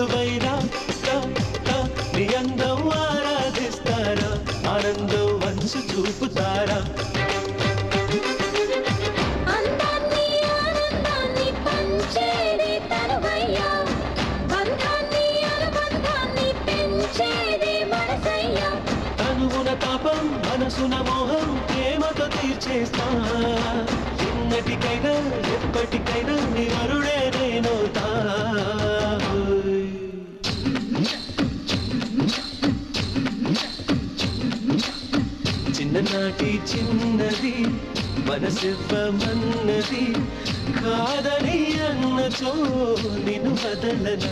బంధువైరా నీ అందం ఆరాధిస్తారా ఆనందం వంచు చూపుతారా తనువున తాపం మనసున మోహం ప్రేమతో తీర్చేస్తా ఎన్నటికైనా ఎప్పటికైనా నీ వరుడే నేనవుతా చిన్ననాటి చిన్నది మనసివ్వమన్నది కాదని అన్నచో నిన్ను వదలను